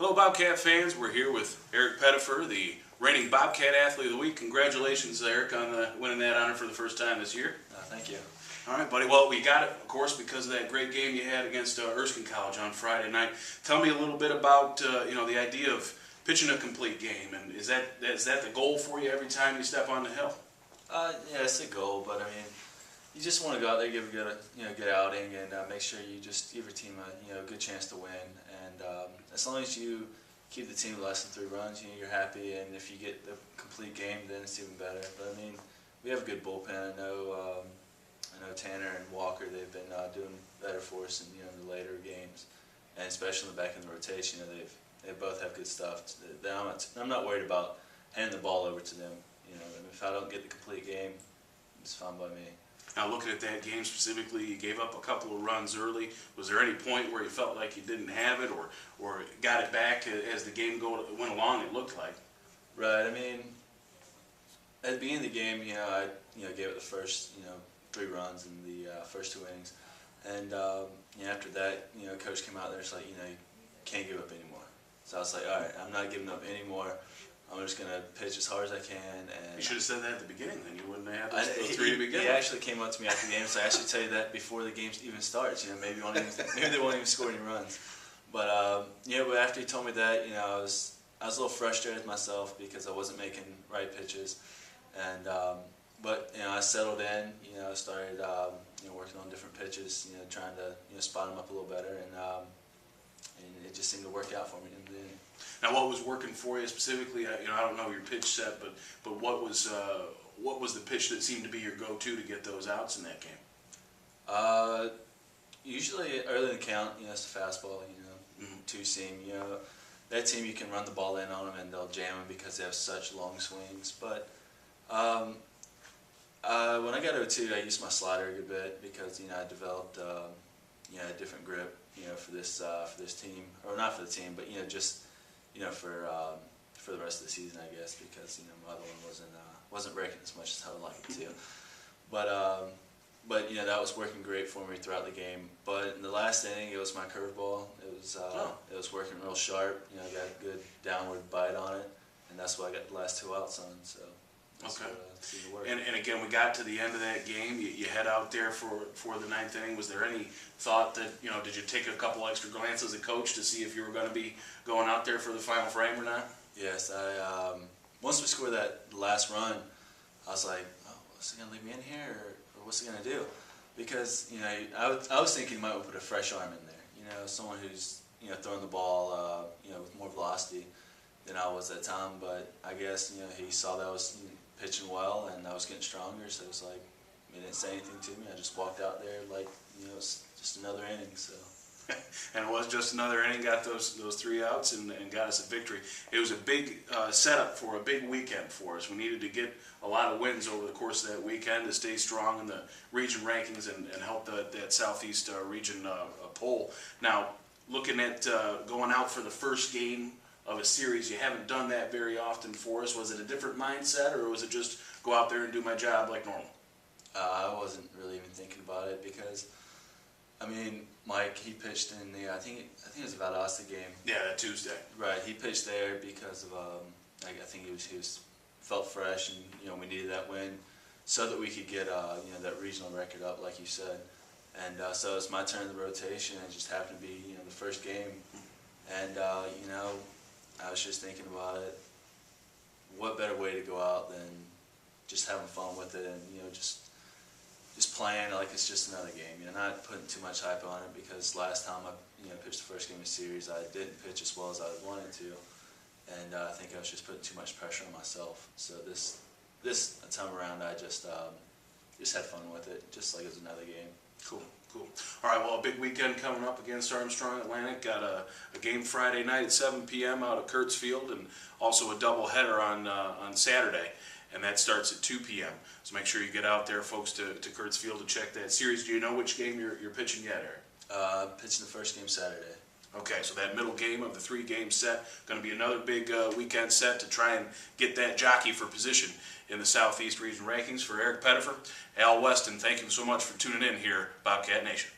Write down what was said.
Hello Bobcat fans, we're here with Eric Pettepher, the reigning Bobcat Athlete of the Week. Congratulations Eric on winning that honor for the first time this year. Thank you. All right buddy, well we got it of course because of that great game you had against Erskine College on Friday night. Tell me a little bit about the idea of pitching a complete game, and is that the goal for you every time you step on the hill? Yeah, it's a goal, but I mean, you just want to go out there, give a good outing, and make sure you just give your team a good chance to win. And as long as you keep the team less than 3 runs, you're happy. And if you get the complete game, then it's even better. But I mean, we have a good bullpen. I know Tanner and Walker. They've been doing better for us in the later games, and especially in the back in the rotation. They both have good stuff. I'm not worried about handing the ball over to them. If I don't get the complete game, it's fine by me. Now looking at that game specifically, you gave up a couple of runs early. Was there any point where you felt like you didn't have it, or got it back as the game went along? It looked like. Right. I mean, at the beginning of the game, I gave it the first 3 runs in the first 2 innings, and after that, coach came out there and was like, you can't give up anymore. So I was like, all right, I'm not giving up anymore. I'm just going to pitch as hard as I can. And you should have said that at the beginning, then you wouldn't have had those 3 to begin with. He actually came up to me after the game, so I actually tell you that before the game even starts. Maybe they won't even score any runs. But but after he told me that, I was a little frustrated with myself because I wasn't making right pitches. And but I settled in. I started working on different pitches. Trying to spot them up a little better, and it just seemed to work out for me in the end. Now, what was working for you specifically? I don't know your pitch set, but what was the pitch that seemed to be your go-to to get those outs in that game? Usually early in the count, it's the fastball. Two seam. That team you can run the ball in on them and they'll jam them because they have such long swings. But when I got 0-2, I used my slider a good bit because I developed a different grip for this team, or not for the team, but just for the rest of the season, I guess, because my other one wasn't breaking as much as I would like it to. But that was working great for me throughout the game. But in the last inning, it was my curveball. It was working real sharp. I got a good downward bite on it, and that's what I got the last 2 outs on. So. Okay. And again, we got to the end of that game. You head out there for the 9th inning. Was there any thought that, did you take a couple extra glances at coach to see if you were going to be going out there for the final frame or not? Yes. Once we scored that last run, I was like, oh, what's he going to leave me in here, or what's he going to do? Because, I was thinking he might put a fresh arm in there. Someone who's, throwing the ball, with more velocity than I was at the time. But I guess, he saw that I was pitching well and I was getting stronger, so it was like, he didn't say anything to me. I just walked out there like, it was just another inning. So. And it was just another inning, got those 3 outs and got us a victory. It was a big setup for a big weekend for us. We needed to get a lot of wins over the course of that weekend to stay strong in the region rankings and help that Southeast region poll. Now, looking at going out for the first game of a series, you haven't done that very often for us. Was it a different mindset, or was it just go out there and do my job like normal? I wasn't really even thinking about it because, I mean, Mike, he pitched in the I think it was the Valdosta game. Yeah, that Tuesday. Right, he pitched there because of I think he was felt fresh, and we needed that win so that we could get that regional record up, like you said. And so it's my turn in the rotation. It just happened to be the first game, and I was just thinking about it. What better way to go out than just having fun with it, and just playing like it's just another game. Not putting too much hype on it, because last time I pitched the first game of the series, I didn't pitch as well as I wanted to, and I think I was just putting too much pressure on myself. So this time around, I just had fun with it, just like it was another game. Cool. All right, well, a big weekend coming up against Armstrong Atlantic. Got a game Friday night at 7 p.m. out at Kurtz Field, and also a doubleheader on Saturday, and that starts at 2 p.m. So make sure you get out there, folks, to Kurtz Field to check that series. Do you know which game you're pitching yet, Eric? Pitching the first game Saturday. Okay, so that middle game of the 3-game set, going to be another big weekend set to try and get that jockey for position in the Southeast Region rankings. For Eric Pettepher, Al Weston, thank you so much for tuning in here, Bobcat Nation.